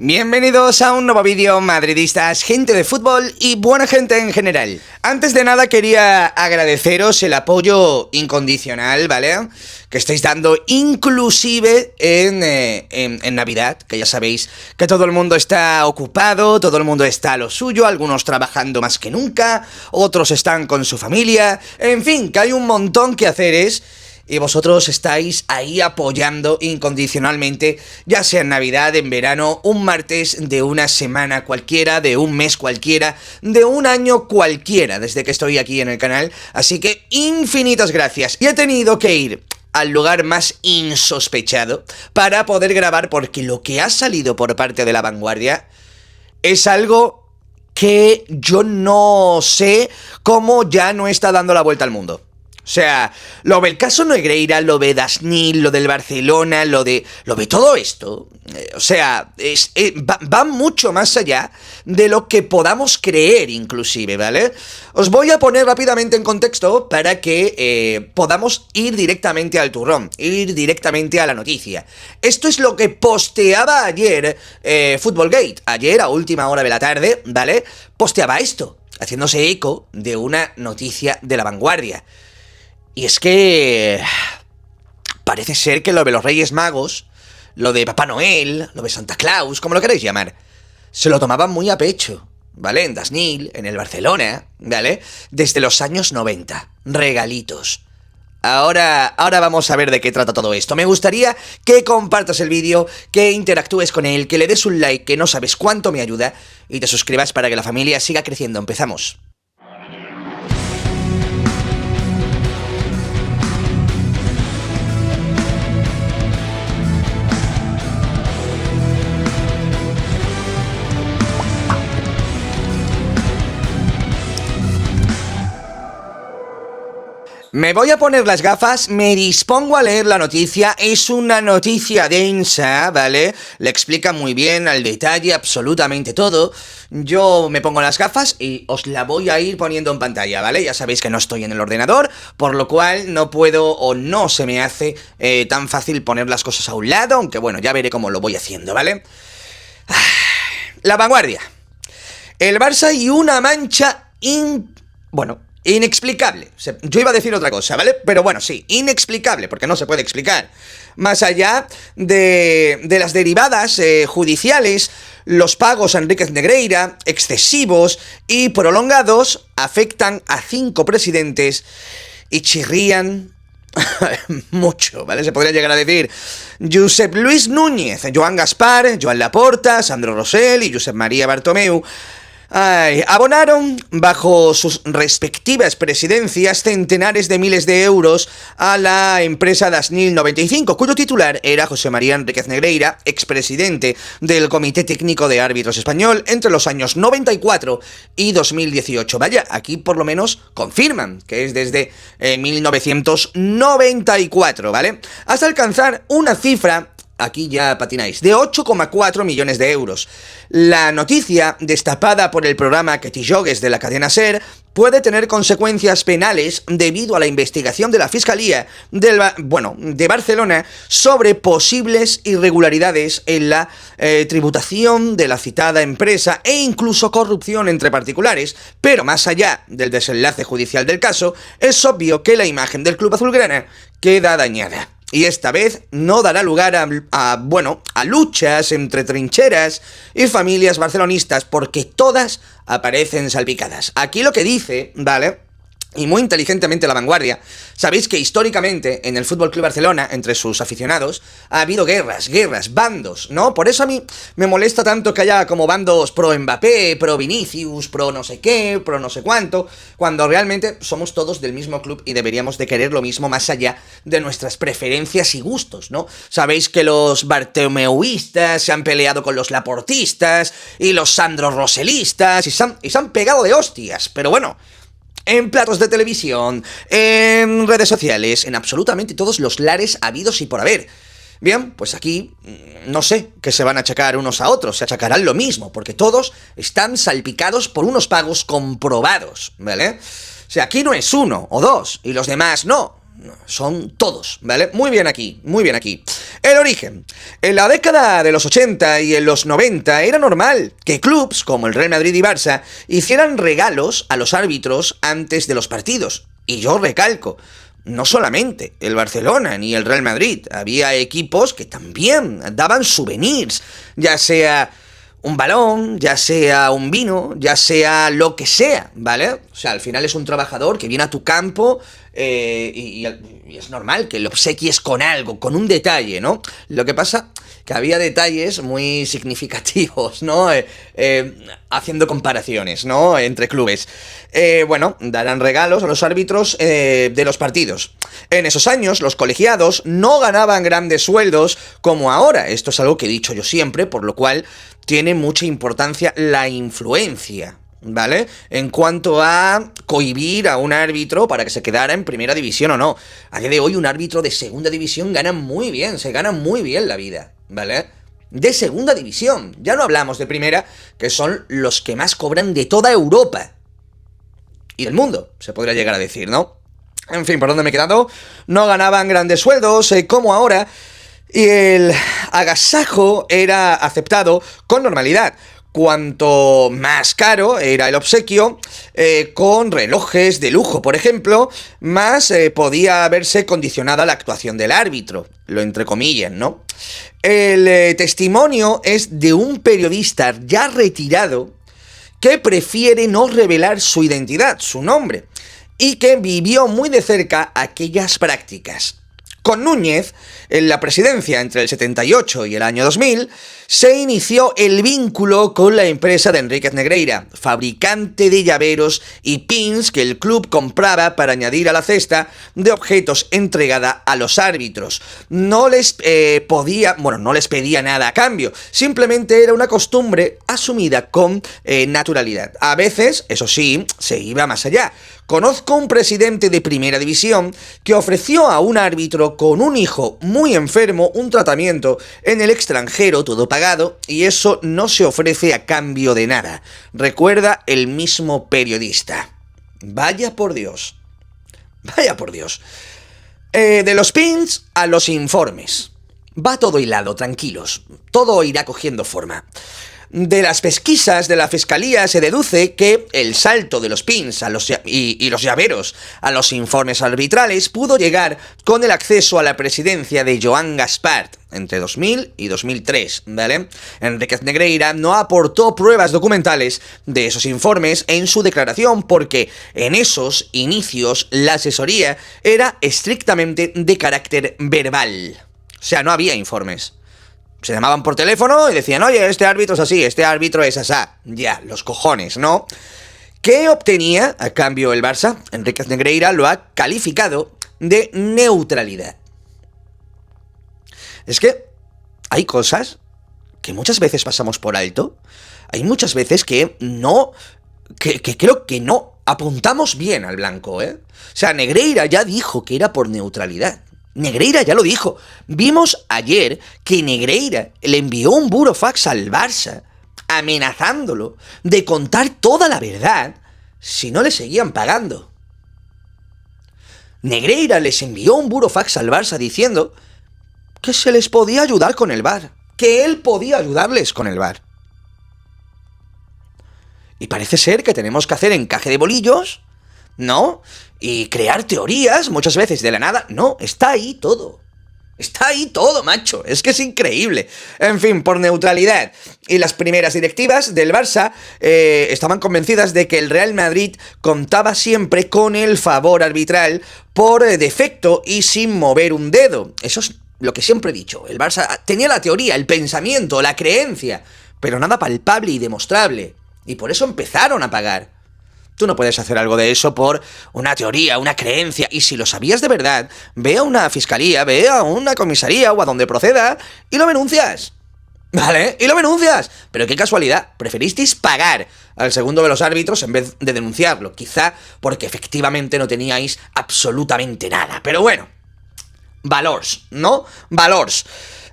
Bienvenidos a un nuevo vídeo, madridistas, gente de fútbol y buena gente en general. Antes de nada quería agradeceros el apoyo incondicional, ¿vale? Que estáis dando inclusive en Navidad, que ya sabéis que todo el mundo está ocupado, todo el mundo está a lo suyo, algunos trabajando más que nunca, otros están con su familia, en fin, que hay un montón que haceres. Y vosotros estáis ahí apoyando incondicionalmente, ya sea en Navidad, en verano, un martes de una semana cualquiera, de un mes cualquiera, de un año cualquiera, desde que estoy aquí en el canal. Así que infinitas gracias. Y he tenido que ir al lugar más insospechado para poder grabar, porque lo que ha salido por parte de La Vanguardia es algo que yo no sé cómo ya no está dando la vuelta al mundo. O sea, lo del caso Negreira, lo de Daznil, lo del Barcelona, lo de todo esto, o sea, va mucho más allá de lo que podamos creer inclusive, ¿vale? Os voy a poner rápidamente en contexto para que podamos ir directamente al turrón, ir directamente a la noticia. Esto es lo que posteaba ayer Footballgate, ayer a última hora de la tarde, ¿vale? Posteaba esto, haciéndose eco de una noticia de La Vanguardia. Y es que parece ser que lo de los Reyes Magos, lo de Papá Noel, lo de Santa Claus, como lo queréis llamar, se lo tomaban muy a pecho, ¿vale? En Daznil, en el Barcelona, ¿vale? Desde los años 90, regalitos. Ahora vamos a ver de qué trata todo esto. Me gustaría que compartas el vídeo, que interactúes con él, que le des un like, que no sabes cuánto me ayuda, y te suscribas para que la familia siga creciendo. Empezamos. Me voy a poner las gafas, me dispongo a leer la noticia, es una noticia densa, ¿vale? Le explica muy bien al detalle absolutamente todo. Yo me pongo las gafas y os la voy a ir poniendo en pantalla, ¿vale? Ya sabéis que no estoy en el ordenador, por lo cual no puedo o no se me hace tan fácil poner las cosas a un lado, aunque bueno, ya veré cómo lo voy haciendo, ¿vale? La Vanguardia. El Barça y una mancha inexplicable. Yo iba a decir otra cosa, ¿vale? Pero bueno, sí, inexplicable, porque no se puede explicar. Más allá de las derivadas judiciales, los pagos a Enríquez Negreira, excesivos y prolongados, afectan a 5 presidentes y chirrían mucho, ¿vale? Se podría llegar a decir Josep Luis Núñez, Joan Gaspar, Joan Laporta, Sandro Rosell y Josep María Bartomeu. Abonaron bajo sus respectivas presidencias centenares de miles de euros a la empresa Daznil 95, cuyo titular era José María Enríquez Negreira, expresidente del Comité Técnico de Árbitros Español entre los años 94 y 2018. Vaya, aquí por lo menos confirman que es desde 1994, ¿vale? Hasta alcanzar una cifra, aquí ya patináis, de 8,4 millones de euros. La noticia, destapada por el programa Que t'hi jogues de la cadena SER, puede tener consecuencias penales debido a la investigación de la Fiscalía de Barcelona sobre posibles irregularidades en la tributación de la citada empresa e incluso corrupción entre particulares. Pero más allá del desenlace judicial del caso, es obvio que la imagen del club azulgrana queda dañada. Y esta vez no dará lugar a luchas entre trincheras y familias barcelonistas, porque todas aparecen salpicadas. Aquí lo que dice, ¿vale? Y muy inteligentemente La Vanguardia, sabéis que históricamente en el FC Barcelona, entre sus aficionados, ha habido guerras, bandos, ¿no? Por eso a mí me molesta tanto que haya como bandos pro Mbappé, pro Vinicius, pro no sé qué, pro no sé cuánto, cuando realmente somos todos del mismo club y deberíamos de querer lo mismo más allá de nuestras preferencias y gustos, ¿no? Sabéis que los bartomeuistas se han peleado con los laportistas y los Sandro Roselistas y se han pegado de hostias, pero bueno, en platos de televisión, en redes sociales, en absolutamente todos los lares habidos y por haber. Bien, pues aquí no sé qué se van a achacar unos a otros, se achacarán lo mismo, porque todos están salpicados por unos pagos comprobados, ¿vale? O sea, aquí no es uno o dos, y los demás no. son todos, ¿vale? Muy bien aquí, muy bien aquí. El origen. En la década de los 80 y en los 90 era normal que clubs como el Real Madrid y Barça hicieran regalos a los árbitros antes de los partidos. Y yo recalco, no solamente el Barcelona ni el Real Madrid, había equipos que también daban souvenirs, ya sea un balón, ya sea un vino, ya sea lo que sea, ¿vale? O sea, al final es un trabajador que viene a tu campo y es normal que lo obsequies con algo, con un detalle, ¿no? Lo que pasa que había detalles muy significativos, ¿no? Haciendo comparaciones, ¿no? Entre clubes. Bueno, darán regalos a los árbitros de los partidos. En esos años, los colegiados no ganaban grandes sueldos como ahora. Esto es algo que he dicho yo siempre, por lo cual tiene mucha importancia la influencia, ¿vale? En cuanto a cohibir a un árbitro para que se quedara en primera división o no. A día de hoy un árbitro de segunda división gana muy bien, se gana muy bien la vida, ¿vale? De segunda división, ya no hablamos de primera, que son los que más cobran de toda Europa. Y del mundo, se podría llegar a decir, ¿no? En fin, ¿por dónde me he quedado? No ganaban grandes sueldos, como ahora, y el agasajo era aceptado con normalidad. Cuanto más caro era el obsequio, con relojes de lujo, por ejemplo, más podía verse condicionada la actuación del árbitro, lo entrecomillan, ¿no? El testimonio es de un periodista ya retirado que prefiere no revelar su identidad, su nombre, y que vivió muy de cerca aquellas prácticas. Con Núñez, en la presidencia entre el 78 y el año 2000, se inició el vínculo con la empresa de Enríquez Negreira, fabricante de llaveros y pins que el club compraba para añadir a la cesta de objetos entregada a los árbitros. No les pedía nada a cambio, simplemente era una costumbre asumida con naturalidad. A veces, eso sí, se iba más allá. Conozco un presidente de primera división que ofreció a un árbitro con un hijo muy enfermo un tratamiento en el extranjero, todo pagado, y eso no se ofrece a cambio de nada. Recuerda el mismo periodista. Vaya por Dios. Vaya por Dios. De los pins a los informes. Va todo hilado, tranquilos. Todo irá cogiendo forma. De las pesquisas de la Fiscalía se deduce que el salto de los pins y los llaveros a los informes arbitrales pudo llegar con el acceso a la presidencia de Joan Gaspart entre 2000 y 2003, ¿vale? Enríquez Negreira no aportó pruebas documentales de esos informes en su declaración porque en esos inicios la asesoría era estrictamente de carácter verbal. O sea, no había informes. Se llamaban por teléfono y decían, oye, este árbitro es así, este árbitro es asá. Ya, los cojones, ¿no? ¿Qué obtenía a cambio el Barça? Enríquez Negreira lo ha calificado de neutralidad. Es que hay cosas que muchas veces pasamos por alto. Hay muchas veces que creo que no apuntamos bien al blanco, ¿eh? O sea, Negreira ya dijo que era por neutralidad. Negreira ya lo dijo. Vimos ayer que Negreira le envió un burofax al Barça amenazándolo de contar toda la verdad si no le seguían pagando. Negreira les envió un burofax al Barça diciendo que se les podía ayudar con el VAR, que él podía ayudarles con el VAR. Y parece ser que tenemos que hacer encaje de bolillos, ¿no? Y crear teorías, muchas veces de la nada. No, está ahí todo. Está ahí todo, macho. Es que es increíble. En fin, por neutralidad. Y las primeras directivas del Barça estaban convencidas de que el Real Madrid contaba siempre con el favor arbitral por defecto y sin mover un dedo. Eso es lo que siempre he dicho. El Barça tenía la teoría, el pensamiento, la creencia, pero nada palpable y demostrable. Y por eso empezaron a pagar. Tú no puedes hacer algo de eso por una teoría, una creencia. Y si lo sabías de verdad, ve a una fiscalía, ve a una comisaría o a donde proceda y lo denuncias. ¿Vale? Y lo denuncias. Pero qué casualidad, preferisteis pagar al segundo de los árbitros en vez de denunciarlo. Quizá porque efectivamente no teníais absolutamente nada. Pero bueno, valors, ¿no? Valors.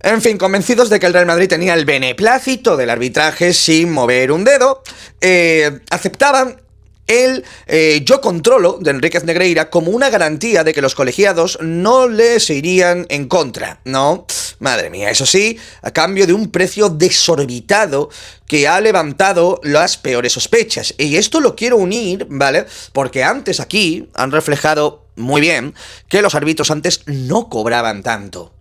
En fin, convencidos de que el Real Madrid tenía el beneplácito del arbitraje sin mover un dedo, aceptaban yo controlo de Enríquez Negreira como una garantía de que los colegiados no les irían en contra, ¿no? Madre mía, eso sí, a cambio de un precio desorbitado que ha levantado las peores sospechas. Y esto lo quiero unir, ¿vale? Porque antes aquí han reflejado muy bien que los árbitros antes no cobraban tanto,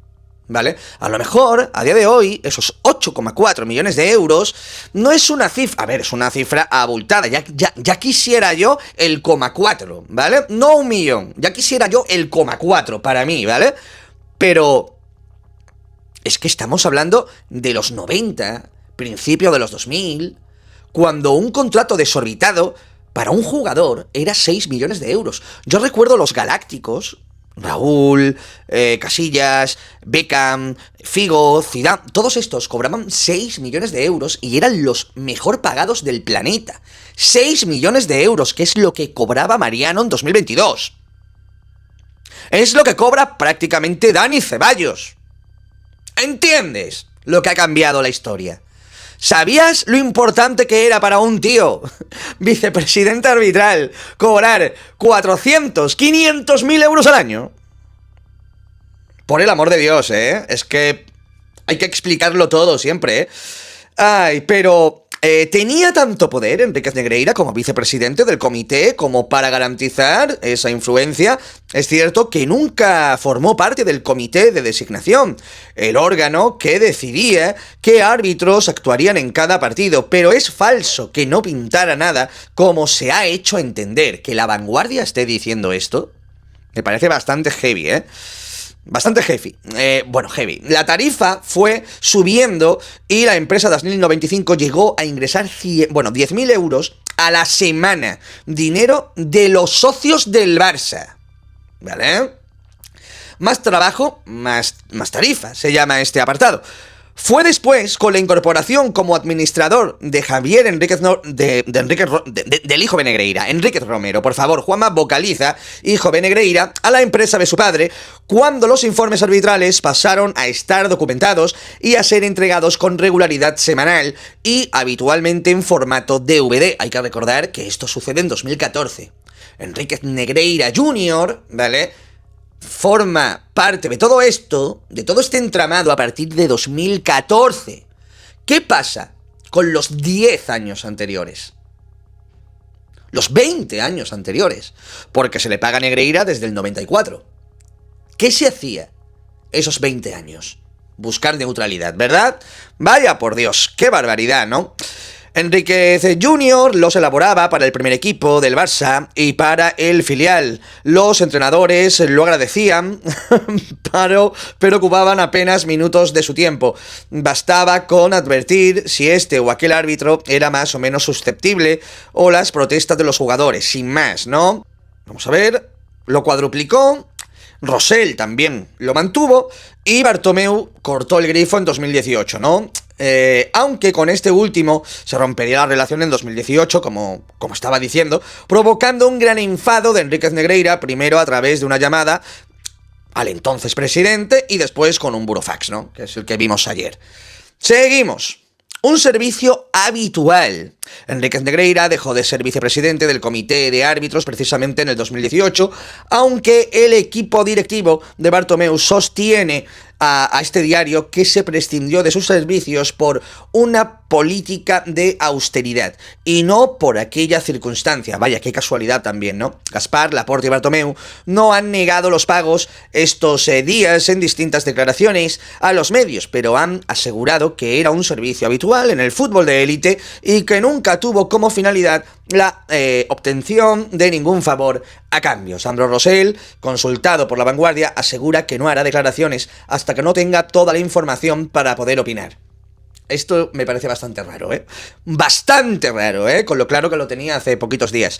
¿vale? A lo mejor, a día de hoy, esos 8,4 millones de euros no es una cifra... A ver, es una cifra abultada. Ya quisiera yo el 0,4, ¿vale? No 1 millón. Ya quisiera yo el 0,4 para mí, ¿vale? Pero es que estamos hablando de los 90, principio de los 2000, cuando un contrato desorbitado para un jugador era 6 millones de euros. Yo recuerdo los Galácticos... Raúl, Casillas, Beckham, Figo, Zidane, todos estos cobraban 6 millones de euros y eran los mejor pagados del planeta. 6 millones de euros, que es lo que cobraba Mariano en 2022. Es lo que cobra prácticamente Dani Ceballos. ¿Entiendes lo que ha cambiado la historia? ¿Sabías lo importante que era para un tío, vicepresidente arbitral, cobrar 400, 500 mil euros al año? Por el amor de Dios, ¿eh? Es que hay que explicarlo todo siempre, ¿eh? Ay, pero... ¿tenía tanto poder Enríquez Negreira como vicepresidente del comité como para garantizar esa influencia? Es cierto que nunca formó parte del comité de designación, el órgano que decidía qué árbitros actuarían en cada partido, pero es falso que no pintara nada como se ha hecho entender. Que La Vanguardia esté diciendo esto me parece bastante heavy, ¿eh? Bastante heavy. Heavy. La tarifa fue subiendo y la empresa Dasnil 95 llegó a ingresar 10.000 euros a la semana. Dinero de los socios del Barça. ¿Vale? Más trabajo, más tarifa, se llama este apartado. Fue después, con la incorporación como administrador de Javier Enríquez del hijo de Negreira, Enríquez Romero, por favor, Juanma vocaliza, hijo de Negreira, a la empresa de su padre, cuando los informes arbitrales pasaron a estar documentados y a ser entregados con regularidad semanal y habitualmente en formato DVD. Hay que recordar que esto sucede en 2014. Enríquez Negreira Jr., ¿vale?, forma parte de todo esto, de todo este entramado a partir de 2014. ¿Qué pasa con los 10 años anteriores? Los 20 años anteriores, porque se le paga a Negreira desde el 94. ¿Qué se hacía esos 20 años? Buscar neutralidad, ¿verdad? Vaya por Dios, qué barbaridad, ¿no? Enríquez Jr. los elaboraba para el primer equipo del Barça y para el filial. Los entrenadores lo agradecían, pero ocupaban apenas minutos de su tiempo. Bastaba con advertir si este o aquel árbitro era más o menos susceptible o las protestas de los jugadores, sin más, ¿no? Vamos a ver, lo cuadruplicó. Rosell también lo mantuvo y Bartomeu cortó el grifo en 2018, ¿no? Aunque con este último se rompería la relación en 2018, como estaba diciendo, provocando un gran enfado de Enríquez Negreira, primero a través de una llamada al entonces presidente y después con un burofax, ¿no?, que es el que vimos ayer. Seguimos. Un servicio habitual. Enríquez Negreira dejó de ser vicepresidente del comité de árbitros precisamente en el 2018, aunque el equipo directivo de Bartomeu sostiene a este diario que se prescindió de sus servicios por una política de austeridad y no por aquella circunstancia. Vaya, qué casualidad también, ¿no? Gaspar, Laporte y Bartomeu no han negado los pagos estos días en distintas declaraciones a los medios, pero han asegurado que era un servicio habitual en el fútbol de élite y que nunca tuvo como finalidad la obtención de ningún favor a cambio. Sandro Rosell, consultado por La Vanguardia, asegura que no hará declaraciones hasta que no tenga toda la información para poder opinar. Esto me parece bastante raro, ¿eh? Bastante raro, ¿eh? Con lo claro que lo tenía hace poquitos días.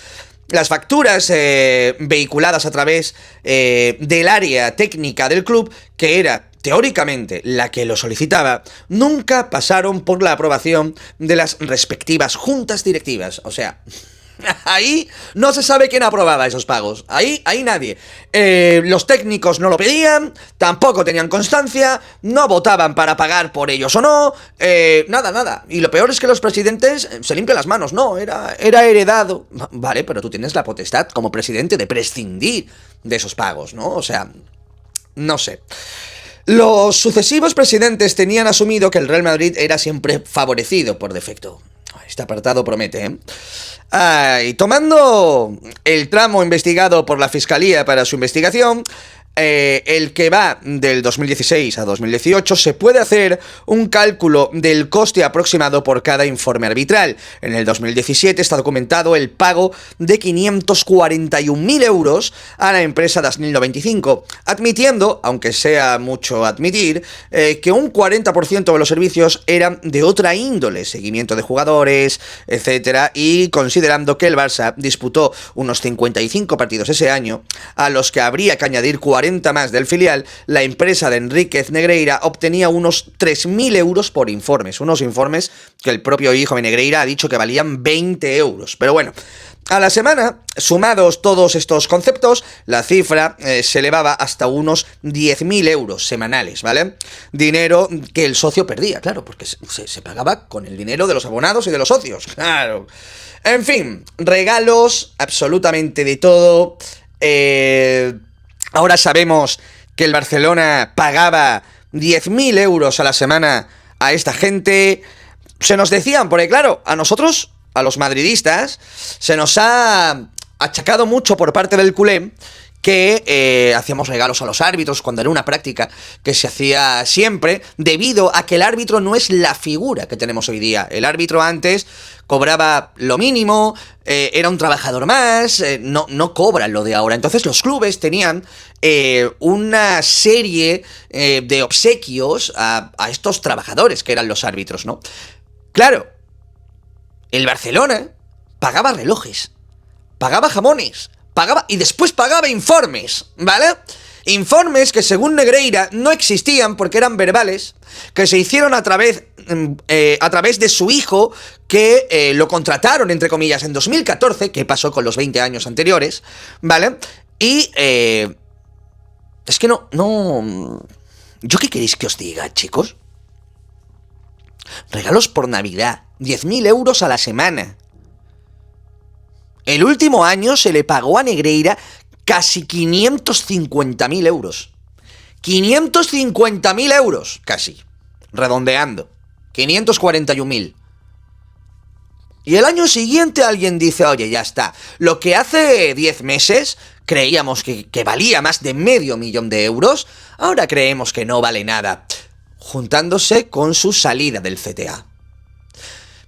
Las facturas vehiculadas a través del área técnica del club, que era teóricamente la que lo solicitaba, nunca pasaron por la aprobación de las respectivas juntas directivas. O sea, Ahí no se sabe quién aprobaba esos pagos. Ahí nadie. Los técnicos no lo pedían, tampoco tenían constancia, no votaban para pagar por ellos o no. Nada. Y lo peor es que los presidentes se limpian las manos. No, era heredado. Vale, pero tú tienes la potestad como presidente de prescindir de esos pagos, ¿no? O sea, no sé. Los sucesivos presidentes tenían asumido que el Real Madrid era siempre favorecido por defecto. Este apartado promete, Y tomando el tramo investigado por la Fiscalía para su investigación, el que va del 2016 a 2018, se puede hacer un cálculo del coste aproximado por cada informe arbitral. En el 2017 está documentado el pago de 541.000 euros a la empresa Dasnil 95, admitiendo, aunque sea mucho admitir, que un 40% de los servicios eran de otra índole, seguimiento de jugadores, etcétera, y considerando que el Barça disputó unos 55 partidos ese año, a los que habría que añadir 40 más del filial, la empresa de Enríquez Negreira obtenía unos 3.000 euros por informes, unos informes que el propio hijo de Negreira ha dicho que valían 20 euros. Pero bueno, a la semana, sumados todos estos conceptos, la cifra se elevaba hasta unos 10.000 euros semanales, ¿vale? Dinero que el socio perdía, claro, porque se pagaba con el dinero de los abonados y de los socios, claro. En fin, regalos, absolutamente de todo. Ahora sabemos que el Barcelona pagaba 10.000 euros a la semana a esta gente. Se nos decían, porque claro, a nosotros, a los madridistas, se nos ha achacado mucho por parte del culé que hacíamos regalos a los árbitros cuando era una práctica que se hacía siempre, debido a que el árbitro no es la figura que tenemos hoy día. El árbitro antes cobraba lo mínimo, era un trabajador más, no cobra lo de ahora. Entonces los clubes tenían una serie de obsequios a estos trabajadores que eran los árbitros, ¿no? Claro, el Barcelona pagaba relojes, pagaba jamones, pagaba y después pagaba informes, ¿vale? Informes que según Negreira no existían porque eran verbales, que se hicieron a través de su hijo, que lo contrataron, entre comillas, en 2014, que pasó con los 20 años anteriores, ¿vale? Y es que no... ¿Yo qué queréis que os diga, chicos? Regalos por Navidad, 10.000 euros a la semana. El último año se le pagó a Negreira casi 550.000 euros. 550.000 euros, casi. Redondeando. 541.000. Y el año siguiente alguien dice, oye, ya está. Lo que hace 10 meses creíamos que valía más de $500.000 de euros, ahora creemos que no vale nada. Juntándose con su salida del CTA.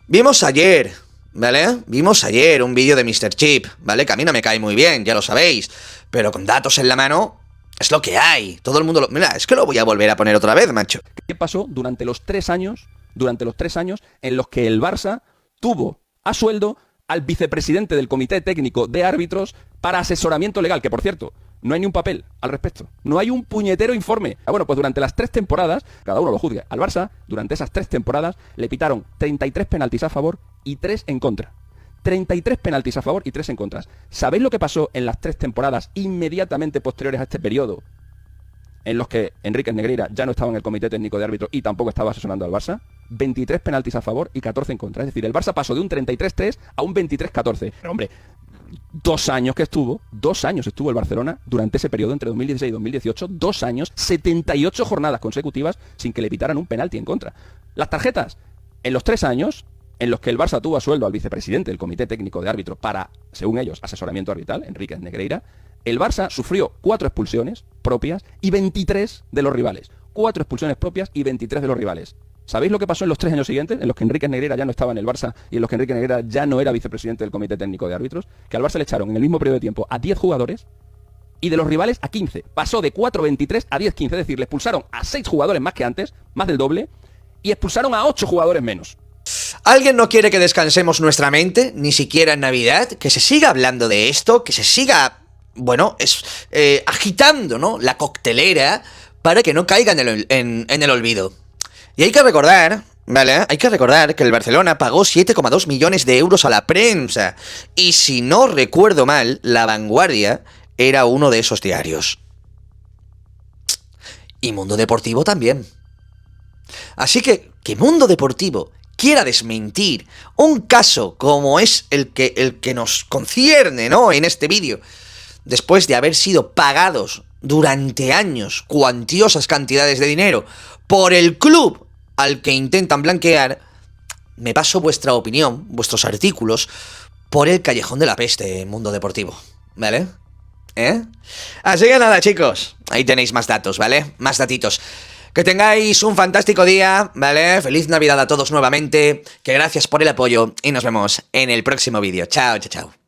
Vimos ayer, ¿vale? Vimos ayer un vídeo de Mr. Chip, ¿vale? Que a mí no me cae muy bien, ya lo sabéis. Pero con datos en la mano, es lo que hay. Todo el mundo lo... Mira, es que lo voy a volver a poner otra vez, macho. ¿Qué pasó durante los 3 años en los que el Barça tuvo a sueldo al vicepresidente del Comité Técnico de Árbitros para asesoramiento legal? Que, por cierto, no hay ni un papel al respecto. No hay un puñetero informe. Bueno, pues durante las 3 temporadas, cada uno lo juzgue, al Barça, durante esas 3 temporadas, le pitaron 33 penaltis a favor y 3 en contra. 33 penaltis a favor y 3 en contra. ¿Sabéis lo que pasó en las 3 temporadas inmediatamente posteriores a este periodo, en los que Enríquez Negreira ya no estaba en el Comité Técnico de Árbitros y tampoco estaba asesorando al Barça? 23 penaltis a favor y 14 en contra. Es decir, el Barça pasó de un 33-3 a un 23-14. Pero hombre, 2 años estuvo el Barcelona durante ese periodo entre 2016 y 2018, 2 años, 78 jornadas consecutivas sin que le pitaran un penalti en contra. Las tarjetas, en los 3 años en los que el Barça tuvo a sueldo al vicepresidente del Comité Técnico de Árbitros para, según ellos, asesoramiento arbitral, Enríquez Negreira, el Barça sufrió 4 expulsiones propias y 23 de los rivales. 4 expulsiones propias y 23 de los rivales. ¿Sabéis lo que pasó en los 3 años siguientes, en los que Enríquez Negreira ya no estaba en el Barça y en los que Enríquez Negreira ya no era vicepresidente del Comité Técnico de Árbitros? Que al Barça le echaron en el mismo periodo de tiempo a 10 jugadores y de los rivales a 15. Pasó de 4-23 a 10-15, es decir, le expulsaron a 6 jugadores más que antes, más del doble, y expulsaron a 8 jugadores menos. ¿Alguien no quiere que descansemos nuestra mente, ni siquiera en Navidad? Que se siga hablando de esto, que se siga, bueno, agitando, ¿no?, la coctelera para que no caiga en el olvido. Y hay que recordar ¿Vale? Hay que recordar que el Barcelona pagó 7,2 millones de euros a la prensa. Y si no recuerdo mal, La Vanguardia era uno de esos diarios. Y Mundo Deportivo también. Así que Mundo Deportivo quiera desmentir un caso como es el que nos concierne, ¿no?, en este vídeo, después de haber sido pagados durante años cuantiosas cantidades de dinero por el club al que intentan blanquear, me paso vuestra opinión, vuestros artículos, por el callejón de la peste en Mundo Deportivo, ¿vale? Así que nada, chicos, ahí tenéis más datos, ¿vale? Más datitos. Que tengáis un fantástico día, ¿vale? Feliz Navidad a todos nuevamente, que gracias por el apoyo y nos vemos en el próximo vídeo. Chao, chao, chao.